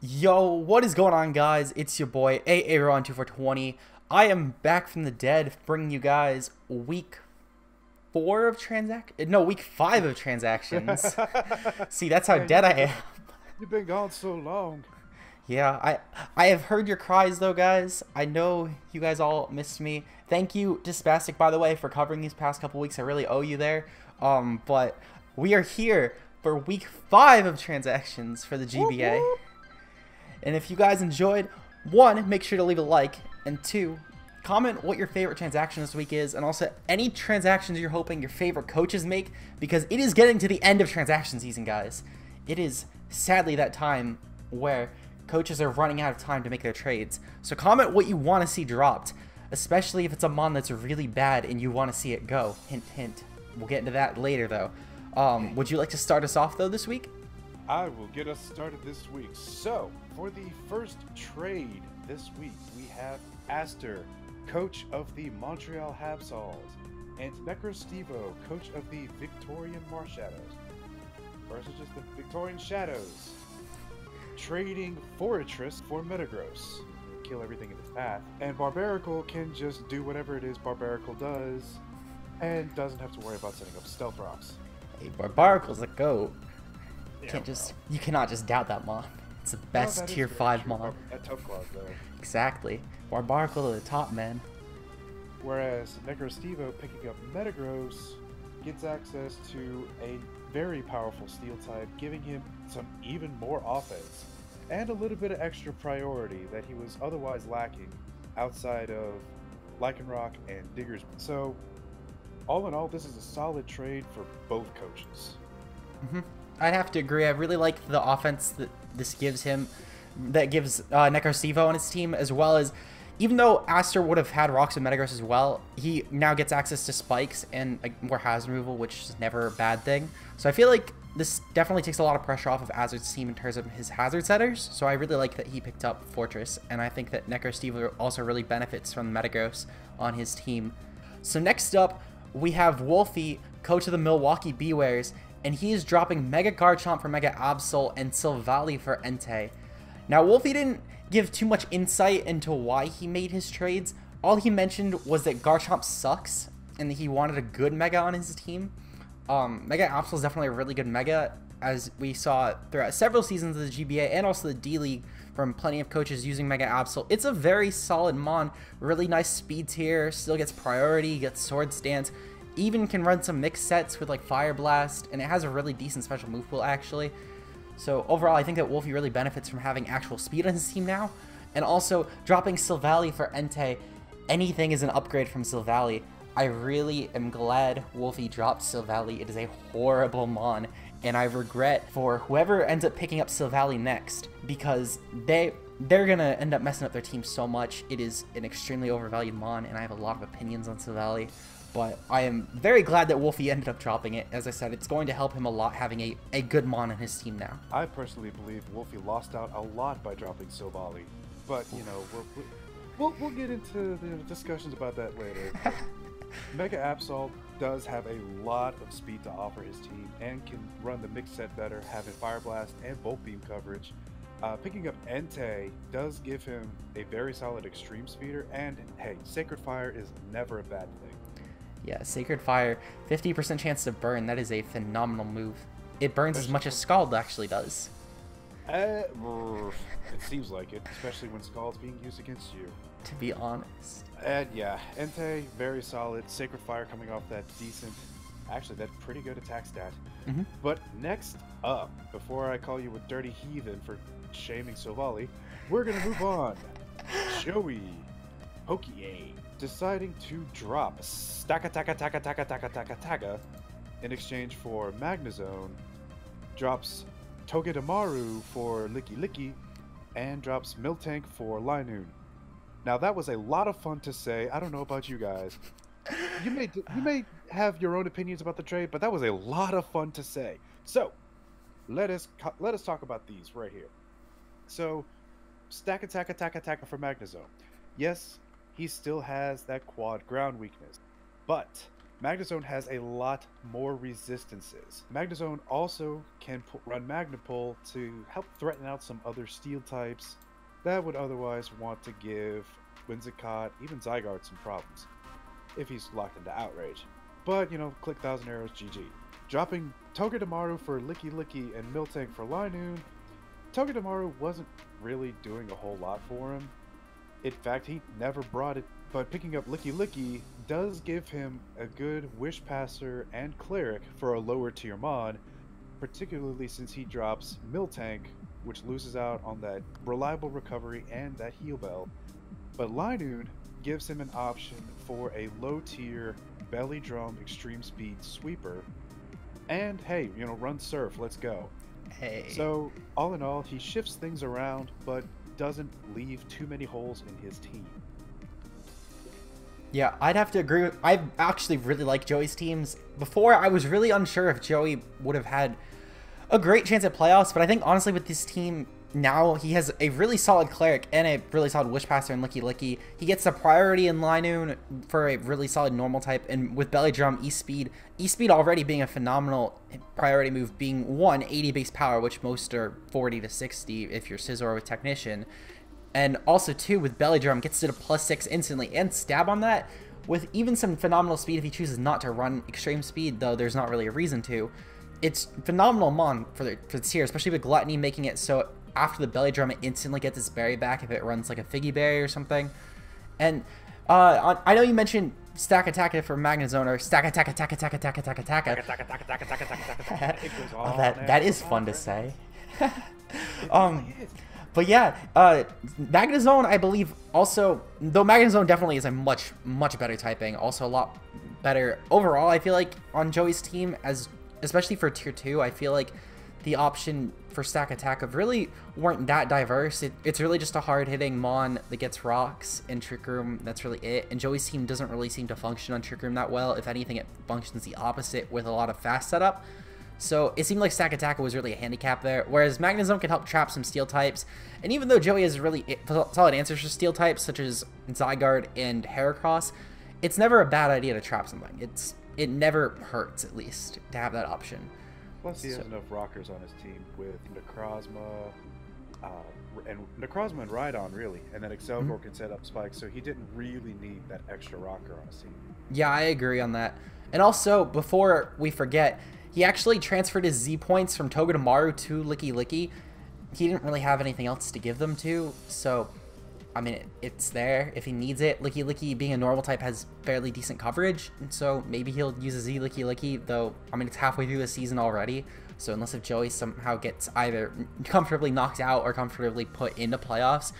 Yo, what is going on, guys? It's your boy Aaron2420. I am back from the dead, bringing you guys week 5 of transactions. See, that's how Man, dead I am. you've been gone so long. Yeah, I have heard your cries though, guys. I know you guys all missed me. Thank you to Spastic, by the way, for covering these past couple weeks. I really owe you there. But we are here for week 5 of transactions for the GBA. Whoop, whoop. And if you guys enjoyed, one, make sure to leave a like, and two, comment what your favorite transaction this week is, and also any transactions you're hoping your favorite coaches make, because it is getting to the end of transaction season, guys. It is sadly that time where coaches are running out of time to make their trades. So comment what you want to see dropped, especially if it's a mon that's really bad and you want to see it go. Hint, hint. We'll get into that later, though. Would you like to start us off, though, this week? I will get us started this week. So, for the first trade this week, we have Aster, coach of the Montreal Habsals, and Necrostevo, coach of the Victorian Marshadows. Versus just the Victorian Shadows. Trading Fortress for Metagross. Kill everything in its path. And Barbarical can just do whatever it is Barbarical does, and doesn't have to worry about setting up stealth rocks. Hey, Barbaricle's a goat. Yeah, You cannot just doubt that mon. It's the best tier 5 mon. At Tough Claws, though. Exactly. Barbaricle to the top, man. Whereas Necrostevo picking up Metagross gets access to a very powerful steel type, giving him some even more offense and a little bit of extra priority that he was otherwise lacking outside of Lycanroc and Diggers. So, all in all, this is a solid trade for both coaches. I'd have to agree. I really like the offense that this gives him, that gives Necrostevo on his team, as well as, even though Aster would have had rocks and Metagross as well, he now gets access to spikes and more hazard removal, which is never a bad thing. So I feel like this definitely takes a lot of pressure off of Azur's team in terms of his hazard setters. So I really like that he picked up Fortress, and I think that Necrostevo also really benefits from Metagross on his team. So next up, we have Wolfie, coach of the Milwaukee Bewares, and he is dropping Mega Garchomp for Mega Absol and Silvally for Entei. Now, Wolfie didn't give too much insight into why he made his trades. All he mentioned was that Garchomp sucks and that he wanted a good Mega on his team. Mega Absol is definitely a really good Mega, as we saw throughout several seasons of the GBA and also the D-League from plenty of coaches using Mega Absol. It's a very solid mon, really nice speed tier, still gets priority, gets Sword Stance, even can run some mixed sets with like Fire Blast, and it has a really decent special move pool actually. So overall, I think that Wolfie really benefits from having actual speed on his team now, and also dropping Silvally for Entei. Anything is an upgrade from Silvally. I really am glad Wolfie dropped Silvally. It is a horrible mon, and I regret for whoever ends up picking up Silvally next, because they're gonna end up messing up their team so much. It is an extremely overvalued mon, and I have a lot of opinions on Silvally. But I am very glad that Wolfie ended up dropping it. As I said, it's going to help him a lot having a good mon on his team now. I personally believe Wolfie lost out a lot by dropping Silvally, but you know we'll get into the discussions about that later. Mega Absol does have a lot of speed to offer his team and can run the mix set better, having Fire Blast and Volt Beam coverage. Picking up Entei does give him a very solid extreme speeder, and hey, Sacred Fire is never a bad thing. Yeah, Sacred Fire, 50% chance to burn. That is a phenomenal move. It burns as much as Scald actually does. It seems like it, especially when Scald's being used against you. To be honest. And yeah, Entei, very solid. Sacred Fire coming off that decent, actually that pretty good attack stat. But next up, before I call you a dirty heathen for shaming Silvally, we're gonna move on. Joey Pokie deciding to drop Taka in exchange for Magnezone, drops Togedemaru for Licky Licky, and drops Miltank for Linoon. Now that was a lot of fun to say. I don't know about you guys. You may have your own opinions about the trade, but that was a lot of fun to say. So let us talk about these right here. So Stack Attack for Magnezone. Yes, he still has that quad ground weakness, but Magnezone has a lot more resistances. Magnezone also can run Magna-Pull to help threaten out some other steel types that would otherwise want to give Whimsicott, even Zygarde, some problems if he's locked into Outrage. But, you know, click 1,000 arrows, GG. Dropping Togedemaru for Licky Licky and Miltank for Linoon, Togedemaru wasn't really doing a whole lot for him. In fact, he never brought it, but picking up Licky Licky does give him a good Wish Passer and Cleric for a lower tier mod, particularly since he drops Miltank, which loses out on that reliable recovery and that heal bell. But Linoon gives him an option for a low tier Belly Drum Extreme Speed Sweeper. And hey, you know, run Surf, let's go. Hey. So, all in all, he shifts things around, but doesn't leave too many holes in his team. Yeah, I'd have to agree with... I actually really like Joey's teams. Before, I was really unsure if Joey would have had a great chance at playoffs, but I think, honestly, with this team, now he has a really solid Cleric and a really solid Wish Passer and Licky Licky. He gets the priority in Linoon for a really solid normal type, and with Belly Drum, E-Speed already being a phenomenal priority move, being 80 base power, which most are 40 to 60 if you're Scizor with Technician. And also, too, with Belly Drum, gets to the +6 instantly, and Stab on that, with even some phenomenal speed if he chooses not to run Extreme Speed, though there's not really a reason to. It's phenomenal mon for this tier, especially with Gluttony making it so after the Belly Drum, it instantly gets its berry back if it runs like a Figgy Berry or something. And I know you mentioned Stack Attack for Magnezone, or Stack Attack Attack Attack Attack Attack Attack. That is fun to say. But yeah, Magnezone, I believe, also, though Magnezone definitely is a much better typing, also a lot better overall, I feel like, on Joey's team, especially for tier 2, I feel like the option for Stack Attack of really weren't that diverse. It's really just a hard-hitting Mon that gets rocks and Trick Room, that's really it. And Joey's team doesn't really seem to function on Trick Room that well. If anything, it functions the opposite with a lot of fast setup. So it seemed like Stack Attack was really a handicap there, whereas Magnezone can help trap some steel types. And even though Joey has really solid answers for steel types, such as Zygarde and Heracross, it's never a bad idea to trap something. It never hurts, at least, to have that option. Plus, he has enough rockers on his team with Necrozma, and Rhydon, really. And then Excelgor can set up spikes, so he didn't really need that extra rocker on his team. Yeah, I agree on that. And also, before we forget, he actually transferred his Z points from Togedemaru to Licky Licky. He didn't really have anything else to give them to, so, I mean, it's there if he needs it. Licky Licky, being a normal type, has fairly decent coverage, and so maybe he'll use a Z Licky Licky, though, I mean, it's halfway through the season already, so unless if Joey somehow gets either comfortably knocked out or comfortably put into playoffs,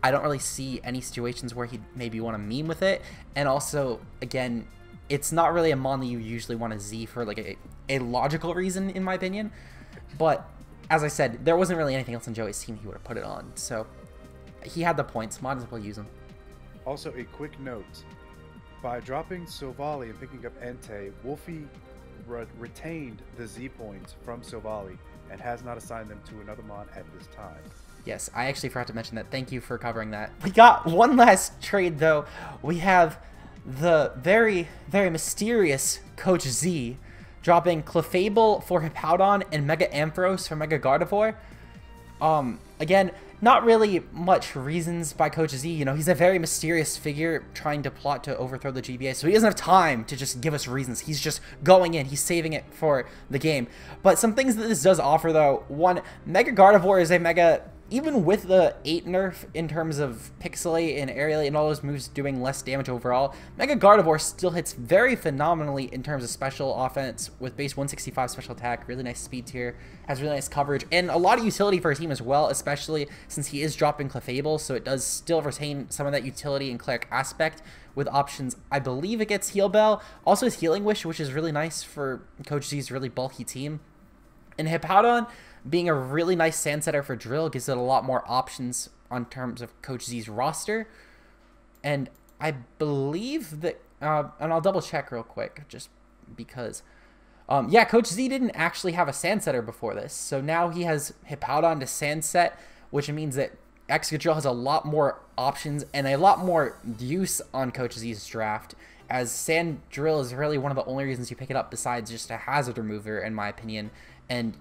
I don't really see any situations where he'd maybe want to meme with it. And also, again, it's not really a mon that you usually want to Z for like a logical reason, in my opinion. But as I said, there wasn't really anything else on Joey's team he would have put it on. So he had the points. Might as well use them. Also, a quick note. By dropping Silvally and picking up Entei, Wolfie retained the Z points from Silvally and has not assigned them to another mon at this time. Yes, I actually forgot to mention that. Thank you for covering that. We got one last trade, though. We have the very mysterious Coach Z dropping Clefable for Hippowdon and Mega Ampharos for Mega Gardevoir. Again, not really much reasons by Coach Z. You know, he's a very mysterious figure trying to plot to overthrow the GBA, so he doesn't have time to just give us reasons. He's just going in. He's saving it for the game. But some things that this does offer, though. One, Mega Gardevoir is a Mega... Even with the 8 nerf in terms of Pixelate and Aerialate and all those moves doing less damage overall, Mega Gardevoir still hits very phenomenally in terms of special offense with base 165 special attack, really nice speed tier, has really nice coverage, and a lot of utility for a team as well, especially since he is dropping Clefable, so it does still retain some of that utility and Cleric aspect with options. I believe it gets Heal Bell, also his Healing Wish, which is really nice for Coach Z's really bulky team. And Hippowdon, being a really nice sand setter for Drill, gives it a lot more options on terms of Coach Z's roster. And I believe that, and I'll double check real quick, just because, yeah, Coach Z didn't actually have a sand setter before this. So now he has Hippowdon to sand set, which means that Excadrill has a lot more options and a lot more use on Coach Z's draft. as Sand Drill is really one of the only reasons you pick it up besides just a hazard remover, in my opinion, and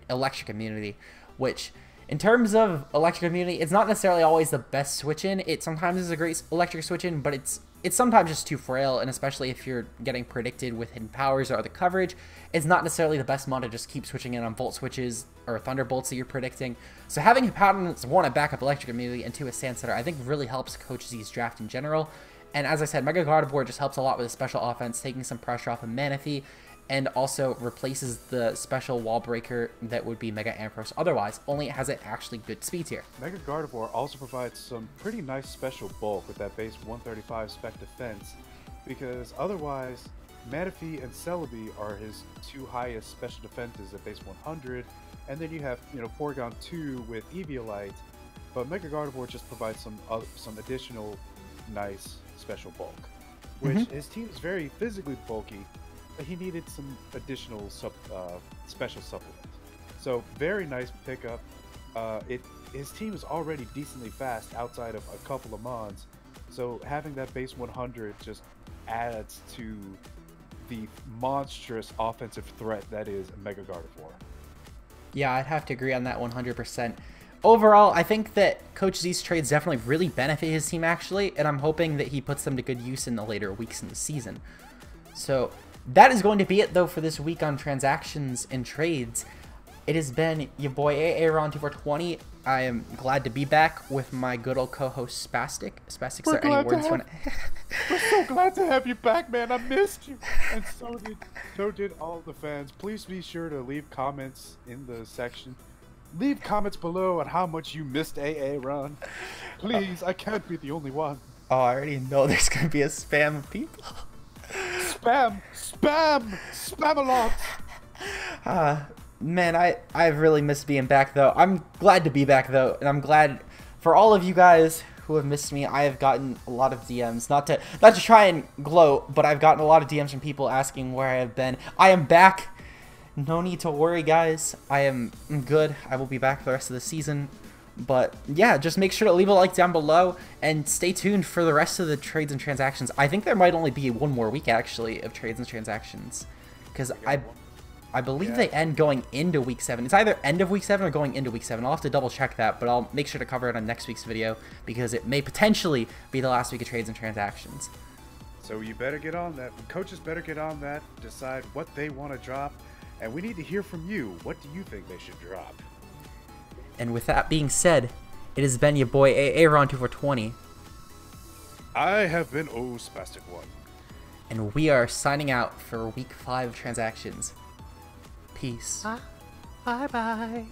electric immunity, which in terms of electric immunity, it's not necessarily always the best switch in. It sometimes is a great electric switch in, but it's sometimes just too frail, and especially if you're getting predicted with hidden powers or other coverage, it's not necessarily the best mod to just keep switching in on volt switches or thunderbolts that you're predicting. So having a pattern that's one, a backup electric immunity, and two, a Sand Setter, I think really helps Coach Z's draft in general. And as I said, Mega Gardevoir just helps a lot with a special offense, taking some pressure off of Manaphy, and also replaces the special wall breaker that would be Mega Ampharos otherwise, only it has an actually good speed tier. Mega Gardevoir also provides some pretty nice special bulk with that base 135 spec defense, because otherwise Manaphy and Celebi are his two highest special defenses at base 100, and then you have, you know, Porygon 2 with Eviolite, but Mega Gardevoir just provides some additional nice special bulk, which his team is very physically bulky, but he needed some additional special supplement. So very nice pickup. His team is already decently fast outside of a couple of mons, so having that base 100 just adds to the monstrous offensive threat that is Mega Gardevoir. Yeah, I'd have to agree on that 100%. Overall, I think that Coach Z's trades definitely really benefit his team, actually, and I'm hoping that he puts them to good use in the later weeks in the season. So that is going to be it, though, for this week on transactions and trades. It has been your boy Aaron2420. I am glad to be back with my good old co-host Spastic. Spastic, is there any words you want to... We're so glad to have you back, man. I missed you. And so did all the fans. Please be sure to leave comments in the section. Leave comments below on how much you missed AA Run. Please, I can't be the only one. Oh, I already know there's going to be a spam of people. Spam! Spam! Spam a lot! Man, I've really missed being back, though. I'm glad to be back, though, and I'm glad for all of you guys who have missed me. I have gotten a lot of DMs, not to try and gloat, but I've gotten a lot of DMs from people asking where I have been. I am back. No need to worry, guys. I am good. I will be back for the rest of the season. But yeah, just make sure to leave a like down below and stay tuned for the rest of the trades and transactions. I think there might only be one more week, actually, of trades and transactions, because I believe they end going into week 7. It's either end of week 7 or going into week 7. I'll have to double check that, but I'll make sure to cover it on next week's video because it may potentially be the last week of trades and transactions. So you better get on that. Coaches better get on that, decide what they want to drop, and we need to hear from you. What do you think they should drop? And with that being said, it has been your boy Aaron2420. I have been Spastic1. And we are signing out for week 5 transactions. Peace. Bye-bye.